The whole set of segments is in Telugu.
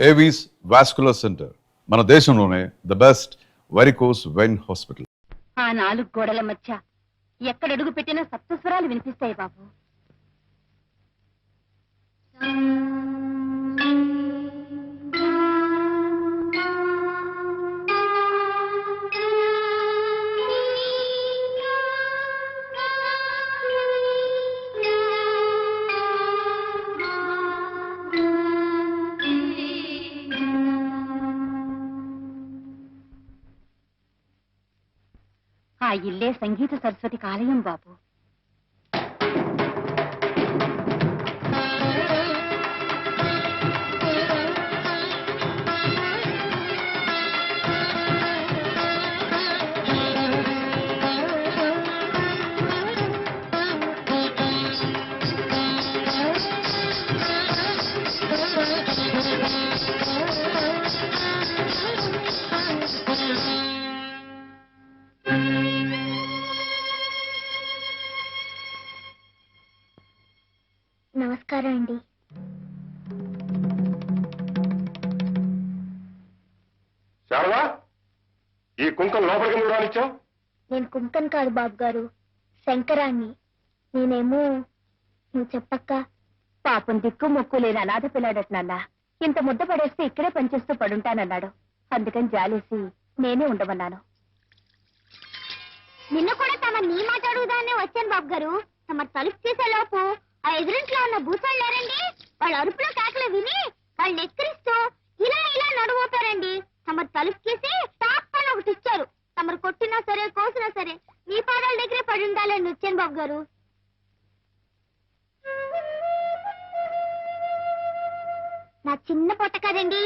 ఏవీస్ వాస్కులర్ సెంటర్ మన దేశంలోనే the best varicose vein hospital. ఆ 4 గోడల మధ్య ఎక్కడడుగు పెట్టినా సప్తస్వరాలు వినిపిస్తాయి బాబు. ఆ ఇల్లే సంగీత సరస్వతికి ఆలయం బాబు. నమస్కారం అండి. శారదా, ఈ కుంకం లోపలికి నువ్వు రానిచ్చావు? నేను కుంకన్ కాదు బాబు గారు, శంకరాన్ని. నేనేమో నువ్వు చెప్పక్క. పాపం దిక్కు మొక్కు లేని అనాథ పిల్లాడటనన్నా ఇంత ముద్ద పడేస్తే ఇక్కడే పనిచేస్తూ పడుంటానన్నాడు. అందుకని జాలేసి నేనే ఉండమన్నాను. నిన్న కూడా తమ నీ మాట అడుగుదానే వచ్చాను బాబు గారు. తమ తలుపు తీసేలోపు ఆ ఎదురింట్లో ఉన్న భూసాలు లేరండి, వాళ్ళ అరుపులో కేకలు విని వాళ్ళు ఎక్కిరిస్తూ ఇలా ఇలా నడువుతారండి. తమ తలుపు తీసి టాప్ అని ఒకటి ఇచ్చారు. తమరు కొట్టినా సరే కోసినా సరే మీ పాదాల దగ్గరే పడి ఉండాలని వచ్చాను బాబు గారు. నా చిన్న పొట్ట కదండి,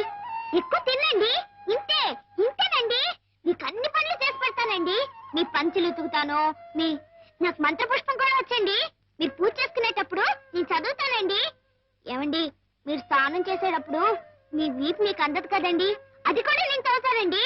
ఎక్కువ తినండి. ఇంతే ఇంతేనండి. మీకు అన్ని పనులు చేసి పెడతానండి. మీ పంచులు ఉతుకుతాను, నాకు మంత్రపుష్పం కూడా వచ్చండి. మీరు పూజ చేసుకునేటప్పుడు నేను చదువుతానండి. ఏమండి, మీరు స్నానం చేసేటప్పుడు మీ వీపు మీకు అందదు కదండి, అది కూడా నేను చదువుతానండి.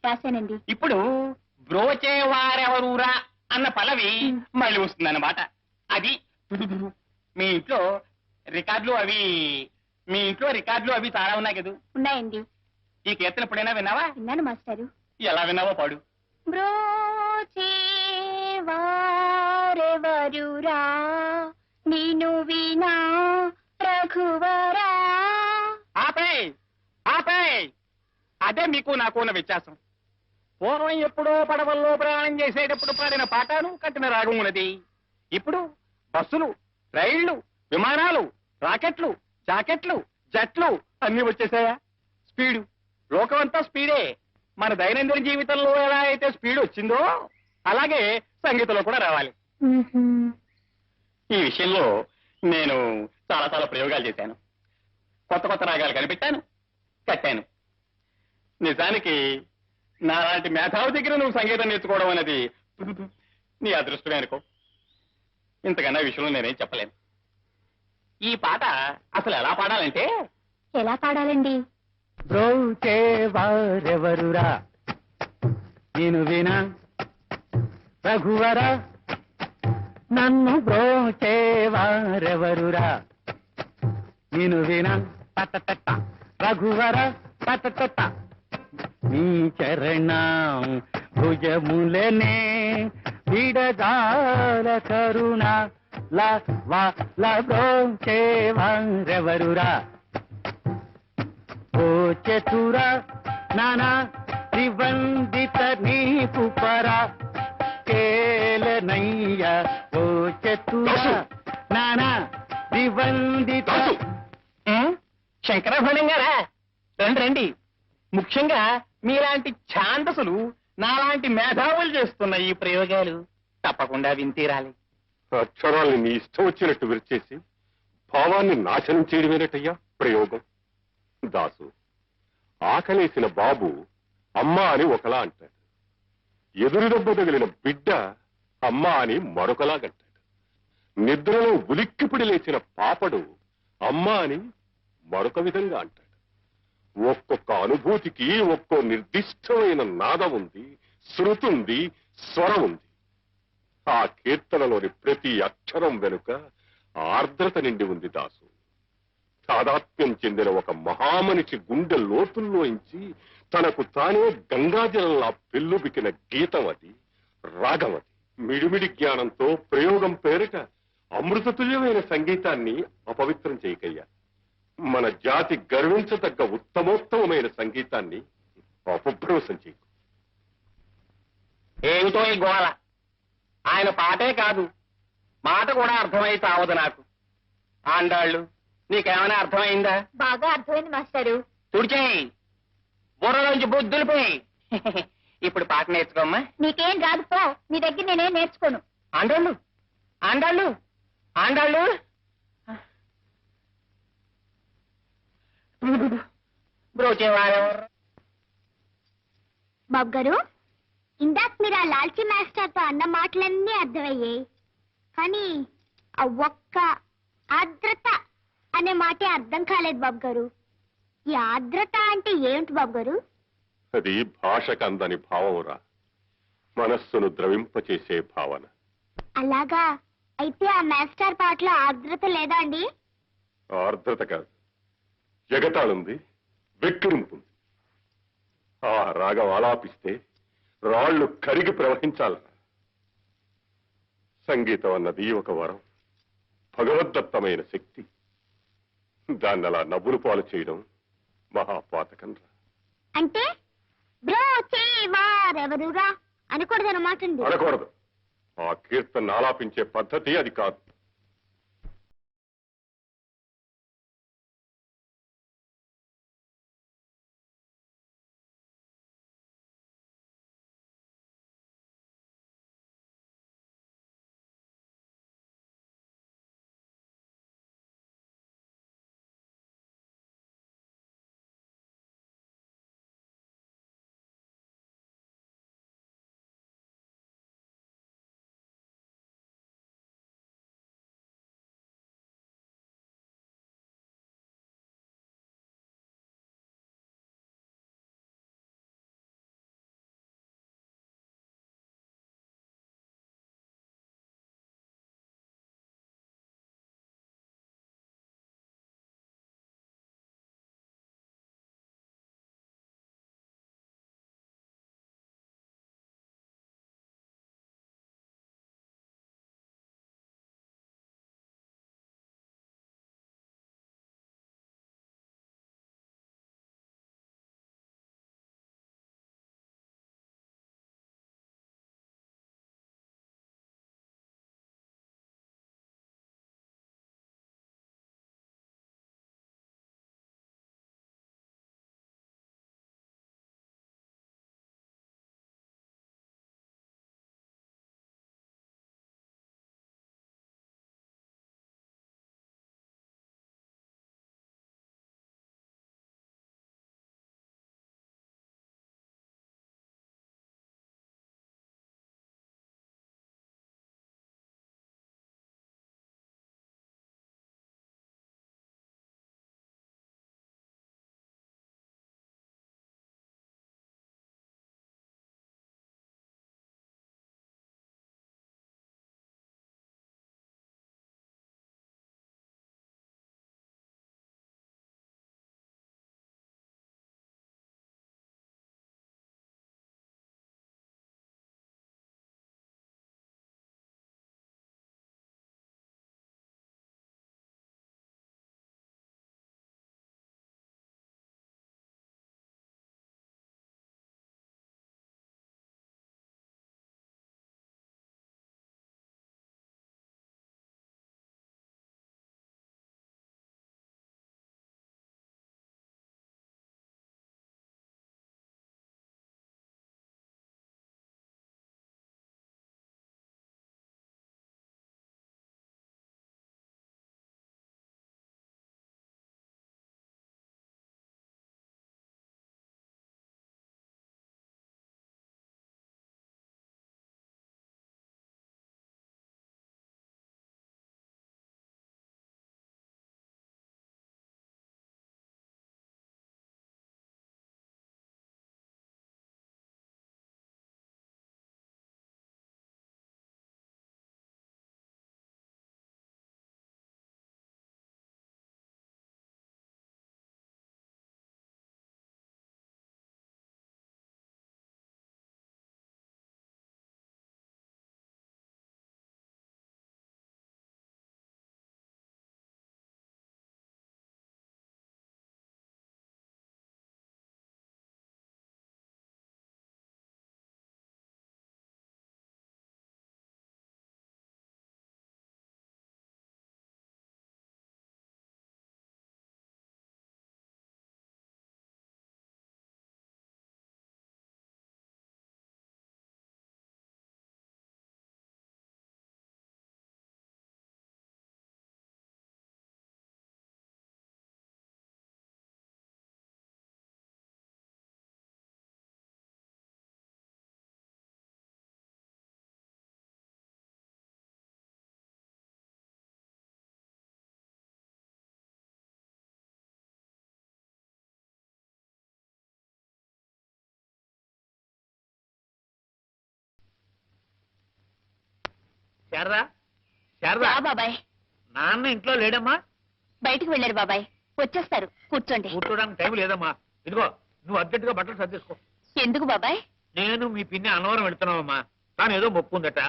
రాశానండి. ఇప్పుడు బ్రోచేవారెవరూరా అన్న పల్లవి మళ్ళీ వస్తుందన్నమాట. అది మీ ఇంట్లో రికార్డులు అవి చాలా ఉన్నాయి కదా? ఉన్నాయండి. ఈ కీర్తన ఎప్పుడైనా విన్నావా? విన్నాను మాస్టారు. ఎలా విన్నావో పాడు. బ్రోచేవారెవరూరా నిను వినా రఘువరా. ఆపే అదే మీకు నాకు ఉన్న వ్యత్యాసం. పూర్వం ఎప్పుడో పడవల్లో ప్రయాణం చేసేటప్పుడు పాడిన పాటను కట్టిన రాగం ఉన్నది. ఇప్పుడు బస్సులు, రైళ్లు, విమానాలు, రాకెట్లు, జాకెట్లు, జట్లు అన్ని వచ్చేసాయా? స్పీడు, లోకమంతా స్పీడే. మన దైనందిన జీవితంలో ఎలా అయితే స్పీడ్ వచ్చిందో అలాగే సంగీతంలో కూడా రావాలి. ఈ విషయంలో నేను చాలా చాలా ప్రయోగాలు చేశాను. కొత్త రాగాలు కనిపెట్టాను, కట్టాను. నిజానికి నాలాంటి మేధావి దగ్గర నువ్వు సంగీతం నేర్చుకోవడం అనేది నీ అదృష్టమే అనుకో. ఇంతకన్నా విషయంలో నేనేం చెప్పలేను. ఈ పాట అసలు ఎలా పాడాలంటే, ఎలా పాడాలండి? బ్రోచేవారెవరురా నేను వినా రఘువరా, నన్ను బ్రోచేవారెవరురా నేను వినా తట రఘువరా తట. నీ చరణం భుజములనే విడదాల కరుణ బ్రోచేవారెవరురా చతుర నానా త్రివందిత నీపు పర కేలనయ్య ఓ చతుర దాసు! నానా త్రివందిత దాసు! శంకరభరణం గారా రండి రండి. ముఖ్యంగా మీలాంటి ఛాందసులు నాలాంటి మేధావులు చేస్తున్న ఈ ప్రయోగాలు తప్పకుండా వింతీరాలి. అక్షరాల్ని నీ ఇష్టం వచ్చినట్టు విరిచేసి భావాన్ని నాశనం చేయడమేనటయ్యా ప్రయోగం. దాసు, ఆకలేసిన బాబు అమ్మా అని ఒకలా అంటాడు, ఎదురు దెబ్బ తగిలిన బిడ్డ అమ్మా అని మరొకలాగంటాడు, నిద్రలో ఉలిక్కిపిడి లేచిన పాపడు అమ్మా అని మరొక విధంగా అంటాడు. ఒక్కొక్క అనుభూతికి ఒక్కో నిర్దిష్టమైన నాదం ఉంది, శృతుంది, స్వరం ఉంది. ఆ కీర్తనలోని ప్రతి అక్షరం వెనుక ఆర్ద్రత నిండి ఉంది దాసు. తాదాత్మ్యం చెందిన ఒక మహామనిషి గుండె లోతుల్లోంచి తనకు తానే గంగాజలంలా పెళ్ళుబికిన గీతం అది, రాగం అది. మిడిమిడి జ్ఞానంతో ప్రయోగం పేరిట అమృతతుల్యమైన సంగీతాన్ని అపవిత్రం చేయకయ్యా. మన జాతి గర్వించదగ్గ ఉత్తమోత్తమైన సంగీతాన్ని అపభ్రంశం చేయకు. ఏమిటో ఈ గోళ, ఆయన పాటే కాదు మాట కూడా అర్థమై తావదు నాకు. ఆండాళ్ళు నీకేమైనా అర్థమైందా? బాగా అర్థమైంది మాస్టారు. తుడిచేయి, బుర్రలోంచి బుద్ధులిపోయి. ఇప్పుడు పాట నేర్చుకోమ్మా. నీకేం రాదు పో, నీ దగ్గర నేనేం నేర్చుకోను. ఆండాళ్ళు ఆండాళ్ళు ఆండాళ్ళు బ్రోచేవారెవరు? బాబు గారు, ఇందాక మీరు ఆ లాల్చీ మాస్టర్తో అన్న మాటలన్నీ అర్థమయ్యాయి, కానీ ఆ ఒక్క ఆర్ద్రత అనే మాటే అర్థం కాలేదు బాబు గారు. ఈ ఆర్ద్రత అంటే ఏమిటి బాబు గారు? అది భాషకు అందని భావంరా, మనస్సును ద్రవింపచేసే భావన. అలాగా? అయితే ఆ మాస్టర్ పాటలో ఆర్ద్రత లేదా అండి? ఆర్ద్రత కాదు, ఎగతాళుంది, వెక్కిరింపుంది. ఆ రాగం ఆలాపిస్తే రాళ్లు కరిగి ప్రవహించాలరా. సంగీతం అన్నది ఒక వరం, భగవద్దత్తమైన శక్తి. దాన్ని అలా నవ్వులు పాలు చేయడం మహాపాతకం రా. అంటే బ్రో వారెవరురా అనకూడదన్నమాట అండి. అనకూడదు. ఆ కీర్తన ఆలాపించే పద్ధతి అది కాదు. శారదా శారదా బాబాయ్ నాన్న ఇంట్లో లేడమ్మా? బయటికి వెళ్ళారు బాబాయ్, వచ్చేస్తారు, కూర్చోండి. కూర్చోడానికి టైం లేదమ్మా. ఇదిగో నువ్వు అర్జెంటుగా బట్టలు సర్దేసుకో. ఎందుకు బాబాయ్? నేను మీ పిన్ని అన్నవరం వెళ్తున్నావమ్మా. తాను ఏదో మొక్కుందట.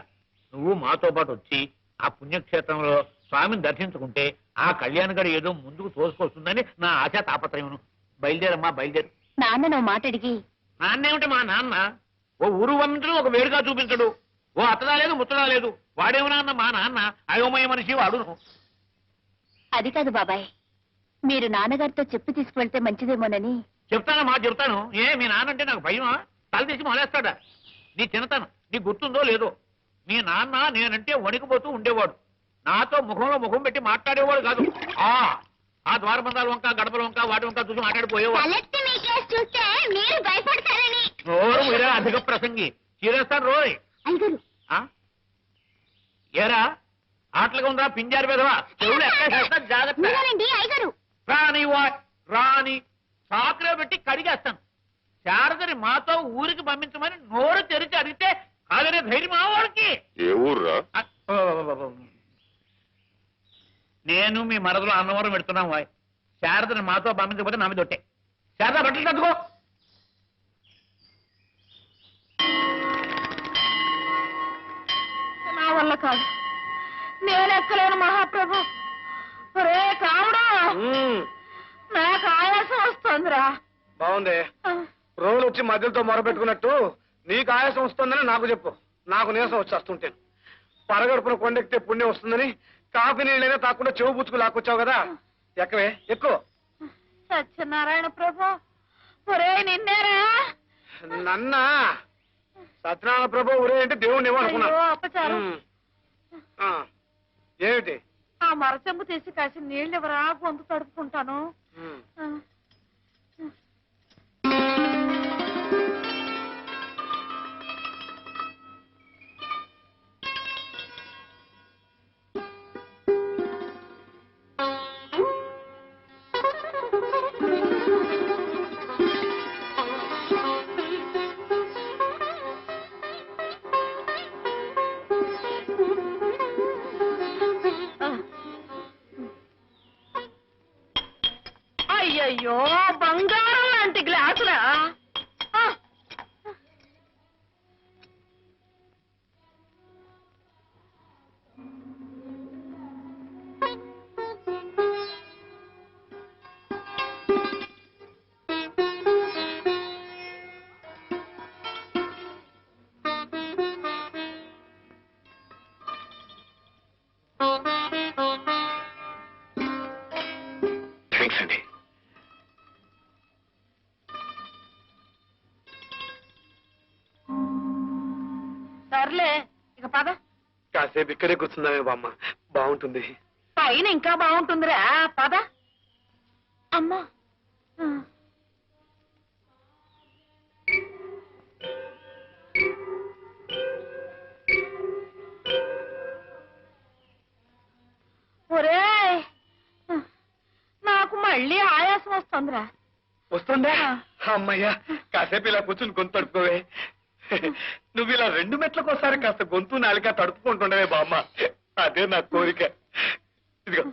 నువ్వు మాతో పాటు వచ్చి ఆ పుణ్యక్షేత్రంలో స్వామిని దర్శించుకుంటే ఆ కళ్యాణ్ గారు ఏదో ముందుకు తోసుకొస్తుందని నా ఆశా తాపత్రయమును. బయలుదేరమ్మా, బయలుదేరు. నాన్న నువ్వు మాట అడిగి. నాన్నేమిటి మా నాన్న? ఓ ఊరు వంతుడు ఒక వేడుగా చూపించడు. ఓ అత్తదా లేదు, ముత్తదా లేదు. వాడేమన్నా అన్న మా నాన్న అయోమయ మనిషి వాడును. అది కాదు బాబాయ్, మీరు నాన్నగారితో చెప్పి తీసుకువెళ్తే మంచిదేమోనని. చెప్తానమ్మా, చెప్తాను. ఏ మీ నాన్నంటే నాకు భయమా? తల తీసి మొలేస్తాడా? నీ చిన్నతనం నీకు గుర్తుందో లేదో? మీ నాన్న నేనంటే వణికిపోతూ ఉండేవాడు. నాతో ముఖంలో ముఖం పెట్టి మాట్లాడేవాడు కాదు. ఆ ద్వారబంధాల వంక, గడపల వంక, వాటి వంక చూసి మాట్లాడిపోయేవాడు. తలెత్తి మీ కేసు చూస్తే మీరు భయపడతారని. నోరు మీరే అధిక ప్రసంగి. చీరేస్తాను రోయ్. అయ్యగారు ఆ? ఏరా ఆటలుగా ఉందా పింజారి పెదవా? చెవులు ఎక్కడ జాగ్రత్త. మీరేనండి అయ్యగారు. రాని రాని సాకులో పెట్టి కడిగేస్తాను. శారదని మాతో ఊరికి పంపించమని నోరు తెరిచి అడిగితే కాదనే ధైర్యం ఆ వాడికి. ఏ ఊర్రా? నేను మీ మరదలో అన్నవరం పెడుతున్నాం వాయ్. శారదని మాతో పంపించకపోతే నా మీద ఒట్టే. శారద బట్టలు తట్టుకో. నా వల్ల కాదు, నేను ఎక్కలేను మహాప్రభు. రే కావుడా, నాకు ఆయాసం వస్తుందిరా. బాగుంది. రోజులు వచ్చి మధ్యలతో మొరపెట్టుకున్నట్టు నీకు ఆయాసం వస్తుందని నాకు చెప్పు. నాకు నీరసం వచ్చేస్తుంటాను. పరగడుపున కొండెక్కితే పుణ్యం వస్తుందని కాఫీ నీళ్ళైనా తాకుండా చెవు పుచ్చుకు లాక్కొచ్చావు కదా. ఎక్కవే, ఎక్కువ. సత్యనారాయణ ప్రభు, ఒరే నిన్నేరా? నన్న సత్యనారాయణ ప్రభు ఊరే అంటే దేవుణ్ణి ఏమనుకున్నా. అయ్యో, అపచారం. ఏమిటి? ఆ మరచెంబు తీసి కాసి నీళ్ళు ఎవరా, గొంతు తడుపుకుంటాను. అయ్యయ్యో, బంగారం లాంటి గ్లాసులా? థ్యాంక్స్ అండి. సర్లే, ఇక పద. కాసేపు ఇక్కడే కూర్చుందామే బామ్మ, బాగుంటుంది. పైన ఇంకా బాగుంటుందిరా, పద. అమ్మా, ఒరే నాకు మళ్ళీ ఆయాసం వస్తుందిరా. వస్తుందా? అమ్మయ్యా, కాసేపు ఇలా కూర్చుని గొంతు తడుపుకోవే. నువ్వు ఇలా 2 మెట్లకోసారి కాస్త గొంతు నాలిక తడుపుకుంటుండవే బామ్మ. అదే నా కోరిక. ఇదిగో.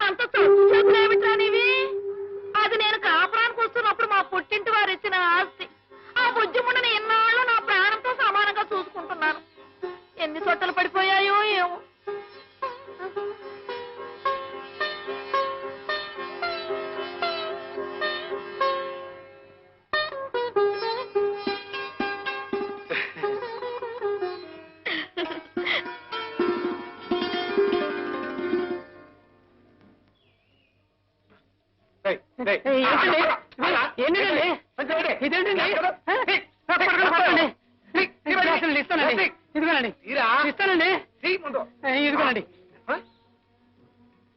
అంత చదువులేమిట్రా నీవి? అది నేను కాపురానికి వస్తున్నప్పుడు మా పుట్టింటి వారు ఇచ్చిన ఆస్తి. ఆ బుజ్జిముండని ఎన్నాళ్ళు నా ప్రాణంతో సమానంగా చూసుకుంటున్నాను. ఎన్ని సొట్టలు పడిపోయాయో ఏమో. ఏంటండి ఇదేంటండి ఇస్తానండి ఇదిగోనండి ఇస్తానండి ఇదిగోనండి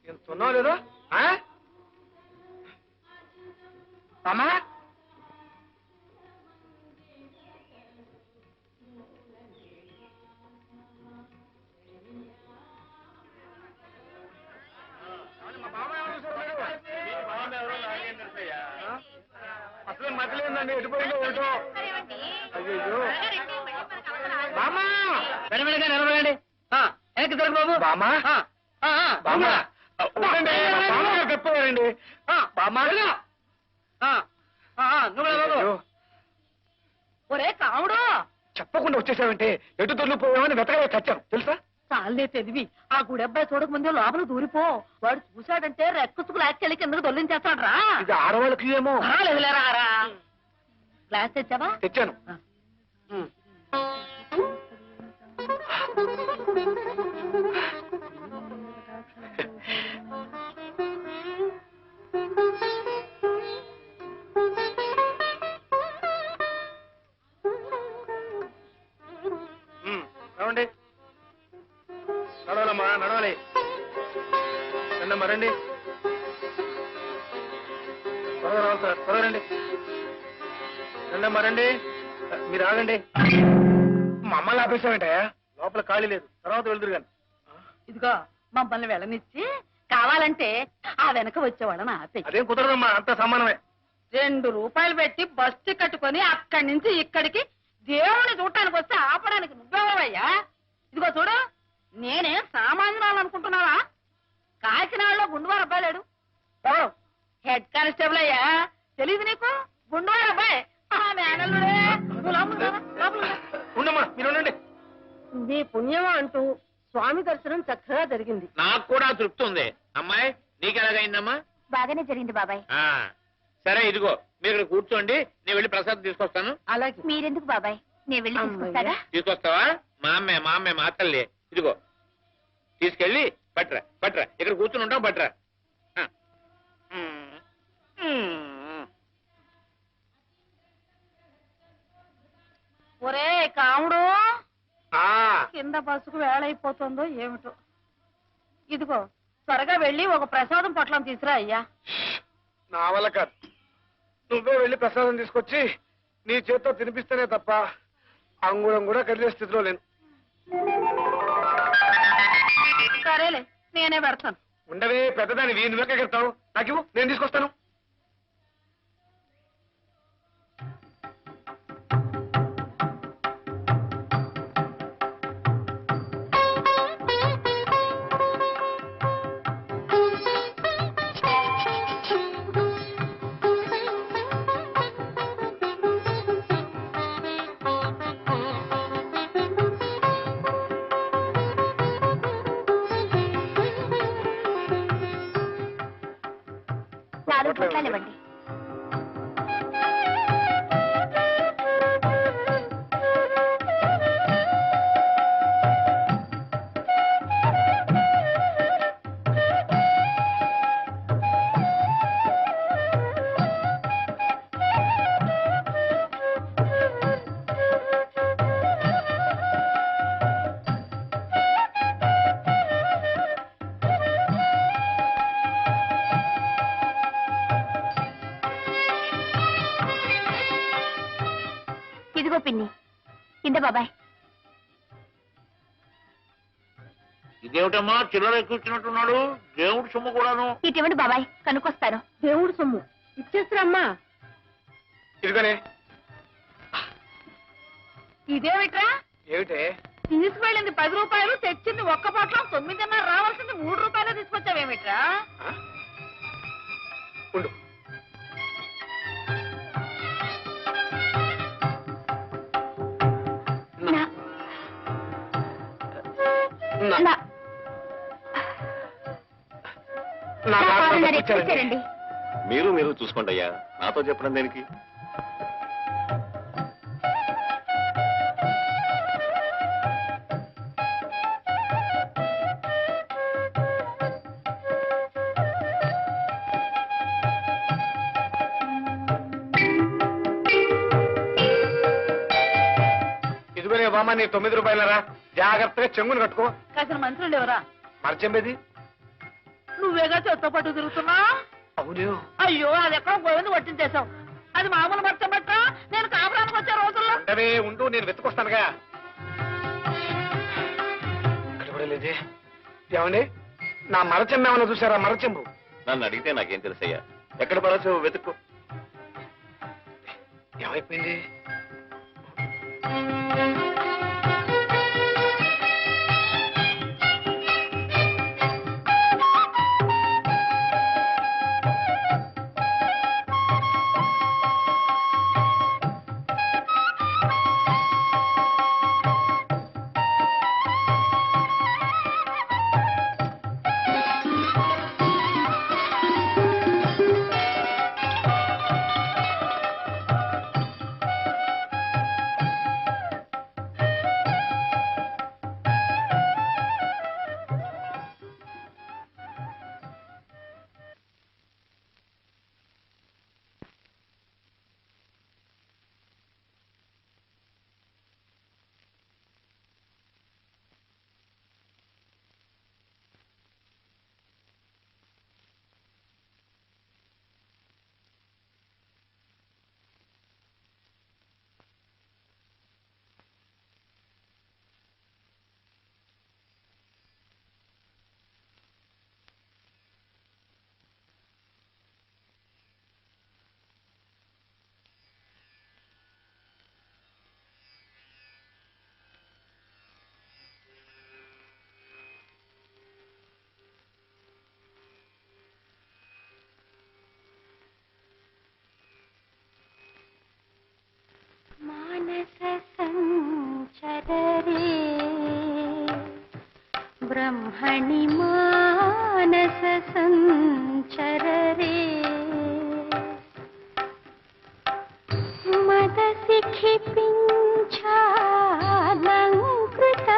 ఎంత ఉన్నావు లేదు అమ్మా అసలు మధ్యలేదండి ఎటుపోయిందో ఏటో అయ్యో బామా వెనవెనగా నిలబడండి వెనక్కి తిరగ బాబు బామా బామా చెప్పారండి బామా నువ్వు ఒరే కాముడు చెప్పకుండా వచ్చేసావంటే ఎటు తొలిపోయామని వెతగా చచ్చాను తెలుసా చాలే తెలివి ఆ గుడబ్బాయి చూడక ముందే లోపల దూరిపో వాడు చూశాడంటే రెక్కుసుకు లాక్కెళ్ళి కిందకు దొల్లించేస్తాడు రా ఇది ఆడవాళ్ళకి ఏమో లేదులేరా గ్లాస్ తెచ్చావా తెచ్చాను నడవండి నడవాలమ్మా నడవాలి రండమ్మా రండి త్వరగా రావాలి సార్ త్వరగా రండి రండమ్మా రండి మీరు ఆగండి మమ్మల్ని ఆపేసామేంటయా లోపల ఖాళీ లేదు తర్వాత వెళ్తురు కానీ ఇదిగో మమ్మల్ని వెళ్ళనిచ్చి కావాలంటే ఆ వెనక వచ్చేవాళ్ళని ఆపే అదేం కుదరదమ్మా అంత సమానమే ₹2 పెట్టి బస్ టికెట్ కొని అక్కడి నుంచి ఇక్కడికి దేవుని చూడటానికి వస్తే ఆపడానికి నువ్వెవరయ్యా ఇదిగో చూడు నేనే సామాన్యురాలు అనుకుంటున్నావా కాకినాడలో గుండువారు అబ్బాయి లేడు ఎవరు హెడ్ కానిస్టేబుల్ అయ్యా తెలీదు నీకు గుండువారు అబ్బాయి ఆ మేనల్లుడే నువ్వు లోపలికి రా, లోపలికి రా. ఉండమ్మా మీరు ఉండండి నీ పుణ్యం అంటూ స్వామి దర్శనం చక్కగా జరిగింది నాకు కూడా తృప్తి ఉంది. అమ్మాయి నీకు ఎలాగైందమ్మా? బాగానే జరిగింది బాబాయ్. ఆ, సరే ఇదిగో మీరు ఇక్కడ కూర్చోండి, నేను వెళ్ళి ప్రసాదం తీసుకొస్తాను. అలాగే మీరెందుకు బాబాయ్, నేను వెళ్ళి తీసుకొస్తారా? తీసుకొస్తావా? మా అమ్మే మా తల్లి. ఇదిగో తీసుకెళ్ళి పట్రా ఇక్కడ కూర్చుని ఉంటాం, పట్రా. ఆ. ఒరే కాముడు ఆ కింద బస్సుకు వేళైపోతుందో ఏమిటో. ఇదిగో త్వరగా వెళ్ళి ఒక ప్రసాదం పొట్లం తీసురా అయ్యా. నా వల్ల కాదు, నువ్వే వెళ్ళి ప్రసాదం తీసుకొచ్చి నీ చేత్తో తినిపిస్తేనే తప్ప అంగుళం కూడా కదిలే స్థితిలో లేను. సరేలే నేనే పెడతాను. ఉండవే పెద్దదాని నువ్వెక్కడ వెళ్తావు, నాకు ఇవ్వు, నేను తీసుకొస్తాను. నాలుగు పొట్లాలు ఇవ్వండి. ఇదిగో పిన్ని, ఇంద బాబాయ్. ఇదేమిటమ్మా చిల్లర కూర్చున్నట్టున్నాడు, దేవుడి సొమ్ము కూడాను. ఇటువంటి బాబాయ్ కనుక్కొస్తాను. దేవుడు సొమ్ము ఇచ్చేస్తారమ్మా. ఇదిగోనే. ఇదేమిట్రా ఏమిటే? తీసుకువెళ్ళింది 10 రూపాయలు, తెచ్చింది ఒక్క పొట్లం 9.5, రావాల్సింది 3 రూపాయలు తీసుకొచ్చావేమిట్రా? ఉండు. నా కావాలన్నారు ఎక్కించారండి. మీరు చూసుకోండి అయ్యా, నాతో చెప్పడం దేనికి? బామ్మ నీ 9 రూపాయలరా జాగ్రత్తగా చెంగుని కట్టుకో. కాసిన మంత్రులు ఎవరా? మరచెంబేది నువ్వేగా చెత్త పట్టు తిరుగుతున్నా. అవును. అయ్యో అది ఎక్కడో గోవింద పట్టించేశావు. అది మామూలు మర్చబట్ట నేను కాపురానికి వచ్చే రోజుల్లో. ఉండవే ఉండు, నేను వెతుకొస్తానుగా. ఇక్కడ కూడా లేదే. ఏమండి నా మరచెంబు ఏమన్నా చూసారా? మరచెంబు నన్ను అడిగితే నాకేం తెలుసయ్యా. ఎక్కడ పరచు వెతుక్కో. ఏమైపోయింది? మానస సంచరరే బ్రహ్మణి మానస సంచరరే మదసి క్షిపించాలంకృత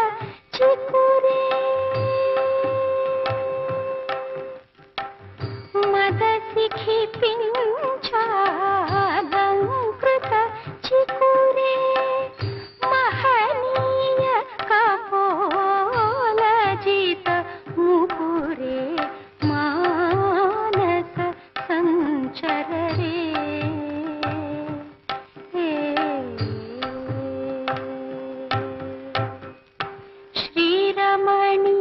చికురే మదసి క్షిపించాలంకృత చికురే మహనీయ కపోలజిత ముకురే మానస సంచరరే శ్రీరమణీ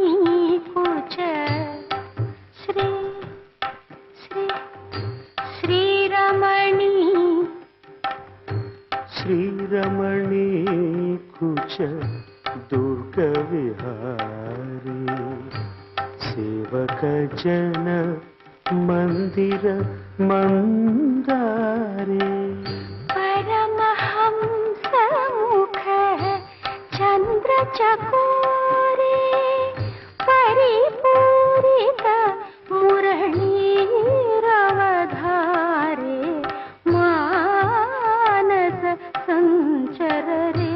కుచ శ్రీ శ్రీ శ్రీరమణీ శ్రీరమణీ కుచ దుర్గ విహారీ సేవక జన మందిర మందారే పరమహంస ముఖ చంద్ర చకోరే పరిపూరిత మురళీరవధారే మానస సంచరరే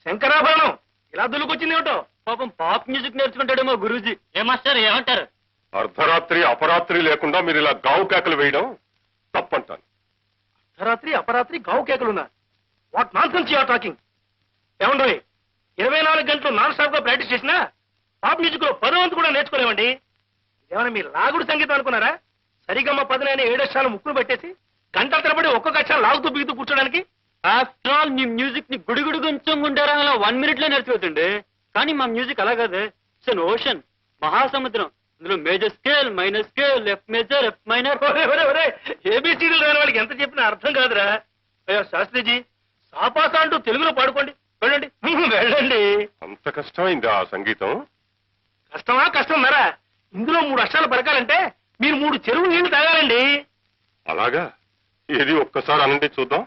శంకరాభరణం ఇలా దులుకొచ్చింది ఏమిటో? పాపం పాప్ మ్యూజిక్ నేర్చుకుంటాడేమో గురూజీ. ఏ మాస్టర్ ఏమంటారు? అర్ధరాత్రి అపరాత్రి లేకుండా మీరు ఇలా గావు కేకలు వేయడం తప్పంటాను. అర్ధరాత్రి అపరాత్రి గావు కేకలున్నా? What nonsense you are talking? ఏమండోయ్ 24 గంటలు నాన్ స్టాప్ గా ప్రాక్టీస్ చేసినా పాప్ మ్యూజిక్ లో 10వ వంతు కూడా నేర్చుకోలేమండి. ఏమైనా మీరు లాగుడు సంగీతం అనుకున్నారా? సరిగమ్మ 10 అనే 7 అక్షరాలు ముక్కును పెట్టేసి గంటల తరబడి ఒక్కొక్క అక్షరం లాగుతూ బిగుతూ కూర్చోడానికి. ఆఫ్టర్ ఆల్ మీ మ్యూజిక్ ని గుడిగుడు కొంచెం గుంటారా 1 minute లో నేర్చుకోవచ్చండి. కానీ మా మ్యూజిక్ అలా కాదు. ఇట్స్ అన్ ఓషన్, మహాసముద్రం. ఇందులో major scale, minor scale, F major, F minor. ఏబిసిడీలు రాని వాళ్ళకి ఎంత చెప్పినా అర్థం కాదురా. అయ్యో శాస్త్రిజీ, సాపాస అంటూ తెలుగులో పాడుకోండి. వెళ్ళండి వెళ్ళండి. అంత కష్టమైంది ఆ సంగీతం? కష్టమా కష్టం మరా? ఇందులో 3 అక్షరాలు పలకాలంటే మీరు 3 చెరువు నీళ్లు తాగాలండి. అలాగా? ఏది ఒక్కసారి అనండి చూద్దాం.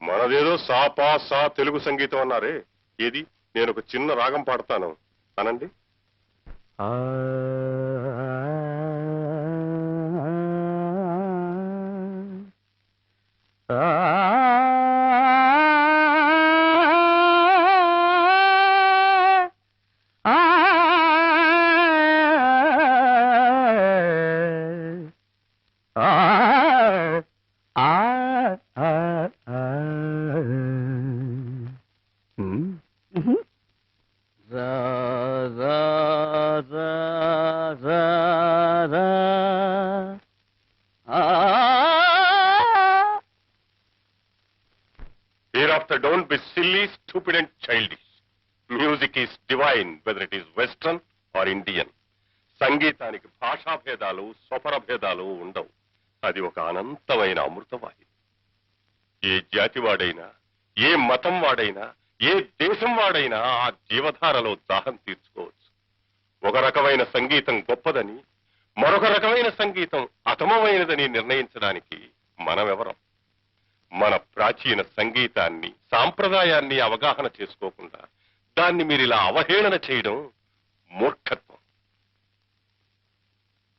మనదేదో సాపా సా తెలుగు సంగీతం అన్నారే, ఏది? నేను ఒక చిన్న రాగం పాడతాను, అనండి. Hereafter don't be silly, stupid and childish. Music is divine, whether it is Western or Indian. సంగీతానికి భాషా భేదాలు, స్వర భేదాలు ఉండవు. అది ఒక అనంతమైన అమృతవాహి. ఏ జాతి వాడైనా, ఏ మతం వాడైనా, ఏ దేశం వాడైనా ఆ జీవధారలో దాహం తీర్చుకోవచ్చు. ఒక రకమైన సంగీతం గొప్పదని, మరొక రకమైన సంగీతం అతమమైనదని నిర్ణయించడానికి మనమెవరం? మన ప్రాచీన సంగీతాన్ని, సాంప్రదాయాన్ని అవగాహన చేసుకోకుండా దాన్ని మీరిలా అవహేళన చేయడం మూర్ఖత్వం.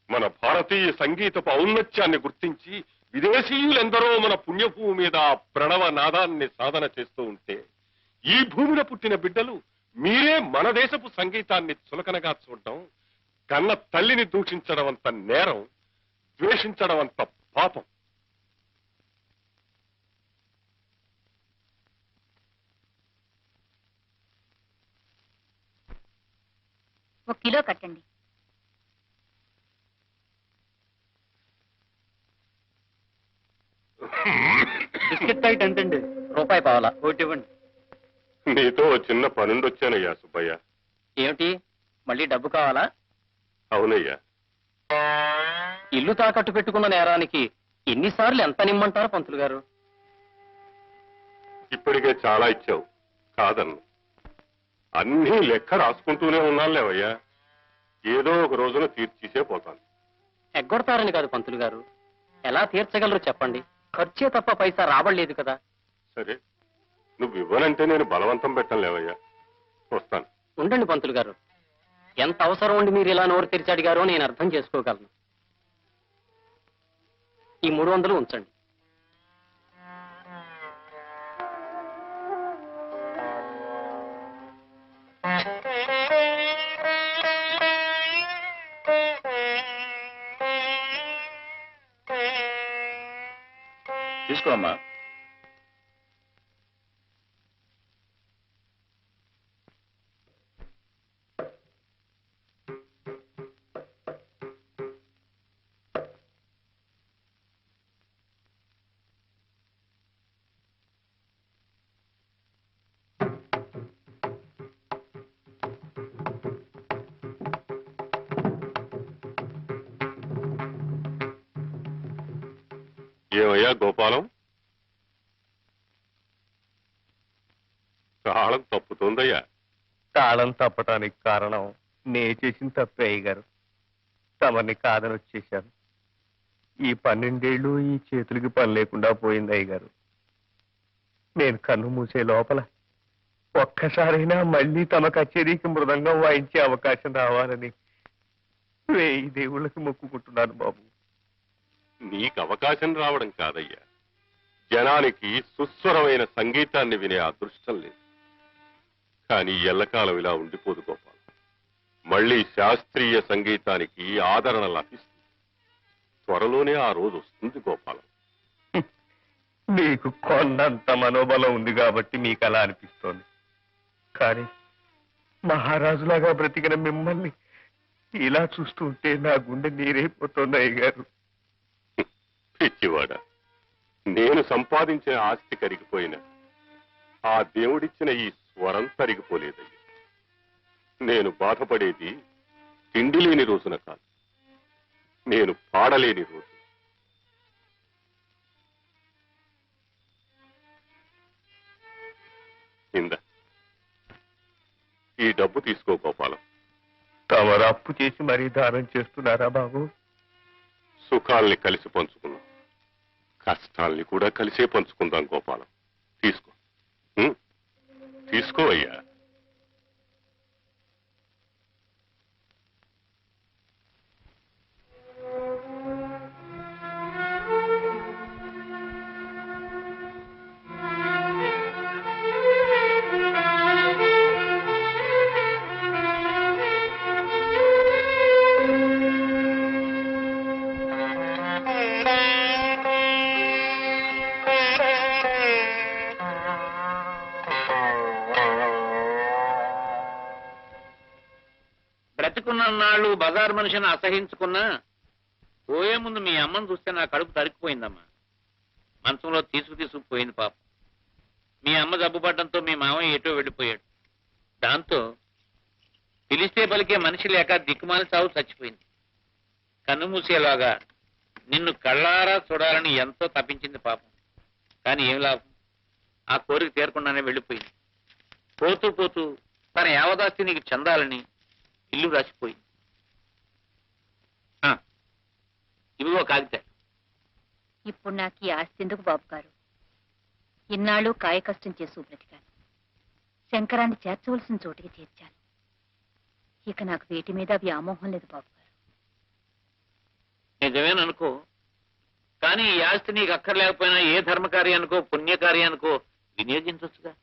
మన భారతీయ సంగీతపు ఔన్నత్యాన్ని గుర్తించి విదేశీయులెందరో మన పుణ్యభూమి మీద ప్రణవ నాదాన్ని సాధన చేస్తూ ఉంటే, ఈ భూమిలో పుట్టిన బిడ్డలు మీరే మన దేశపు సంగీతాన్ని చులకనగా చూడడం, కన్న తల్లిని దూషించడం అంత నేరం, ద్వేషించడం అంత పాపం. ఒక కిలో కట్టండి. బిస్కెట్ ప్యాకెట్ ఎంతండి? రూపాయి పావాలా? ఒకటి ఇవ్వండి. నీతో ఓ చిన్న పనుండొచ్చానయ్యా సుబ్బయ్య. ఏమిటి, మళ్ళీ డబ్బు కావాలా? అవునయ్యా. ఇల్లు తాకట్టు పెట్టుకున్న నేరానికి ఎన్నిసార్లు ఎంత నిమ్మంటారు పంతులు గారు? ఇప్పటికే చాలా ఇచ్చావు, కాదన్ను. అన్నీ లెక్క రాసుకుంటూనే ఉన్నానులేవయ్యా. ఏదో ఒక రోజున తీర్చేసే పోతాను. ఎగ్గొడతారని కాదు పంతులు గారు, ఎలా తీర్చగలరు చెప్పండి. ఖర్చే తప్ప పైసా రాబడలేదు కదా. సరే, నువ్వు ఇవ్వనంటే నేను బలవంతం పెట్టలేవయ్యా. వస్తాను. ఉండండి పంతులు గారు, ఎంత అవసరం ఉండి మీరు ఇలా నోరు తెరిచి అడిగారో నేను అర్థం చేసుకోగలను. ఈ 300 ఉంచండి. తీసుకోమ్మా. ఏమయ్యా గోపాలం, తాళం తప్పుతోందయ్యా. తాళం తప్పటానికి కారణం నే చేసిన తప్పే అయ్యగారు. తమని కాదని వచ్చేశాను. ఈ 12 ఏళ్ళు ఈ చేతులకి పని లేకుండా పోయింది అయ్యగారు. నేను కన్ను మూసే లోపల ఒక్కసారైనా మళ్ళీ తమ కచేరీకి మృదంగం వాయించే అవకాశం రావాలని 1000 దేవుళ్ళకి మొక్కుకుంటున్నాను బాబు. నీకు అవకాశం రావడం కాదయ్యా, జనానికి సుస్వరమైన సంగీతాన్ని వినే అదృష్టం లేదు. కానీ ఎల్లకాలం ఇలా ఉండిపోదు గోపాలం. మళ్ళీ శాస్త్రీయ సంగీతానికి ఆదరణ లభిస్తుంది. త్వరలోనే ఆ రోజు వస్తుంది గోపాలం. మీకు కొండంత మనోబలం ఉంది కాబట్టి మీకు అలా అనిపిస్తోంది. కానీ మహారాజులాగా బ్రతికిన మిమ్మల్ని ఇలా చూస్తూ ఉంటే నా గుండె నీరైపోతుంది అయ్యగారు. పిచ్చివాడ, నేను సంపాదించిన ఆస్తి కరిగిపోయినా ఆ దేవుడిచ్చిన ఈ స్వరం తరిగిపోలేదయ్యా. నేను బాధపడేది తిండి లేని రోజున కాదు, నేను పాడలేని రోజు. ఇందా ఈ డబ్బు తీసుకో గోపాలం. తమరు అప్పు చేసి మరీ దానం చేస్తున్నారా బాబు? సుఖాల్ని కలిసి పంచుకున్నాం, కష్టాల్ని కూడా కలిసే పంచుకుందాం గోపాలం. తీసుకో, తీసుకో అయ్యా. బ్రతికున్నాళ్ళు బజార్ మనిషిని అసహించుకున్నా పోయే ముందు మీ అమ్మను చూస్తే నా కడుపు తరికిపోయిందమ్మా. మంచంలో తీసుకుపోయింది పాపం. మీ అమ్మ జబ్బుపడడంతో మీ మామయ్య ఎటో వెళ్ళిపోయాడు. దాంతో పిలిస్తే పలికే మనిషి లేక దిక్కుమాలి చావు చచ్చిపోయింది. కన్ను మూసేలాగా నిన్ను కళ్ళారా చూడాలని ఎంతో తప్పించింది పాపం. కానీ ఏం లాభం, ఆ కోరిక తీరకుండానే వెళ్ళిపోయింది. పోతూ పోతూ తన యావదాస్తి నీకు చెందాలని ఇల్లు రాసిపోయింది. ఇవిగో కాగితాలు. ఇప్పుడు నాకు ఈ ఆస్తి ఎందుకు బాబు గారు? ఇన్నాళ్ళు కాయ కష్టం చేసి బ్రతికాను. శంకరాన్ని చేర్చవలసిన చోటికి చేర్చాను. ఇక నాకు వీటి మీద వ్యామోహం లేదు బాబు గారు. నిజమేననుకో, కానీ ఈ ఆస్తి నీకు అక్కర్లేకపోయినా ఏ ధర్మకార్యానికో పుణ్యకార్యానికో వినియోగించవచ్చుగా.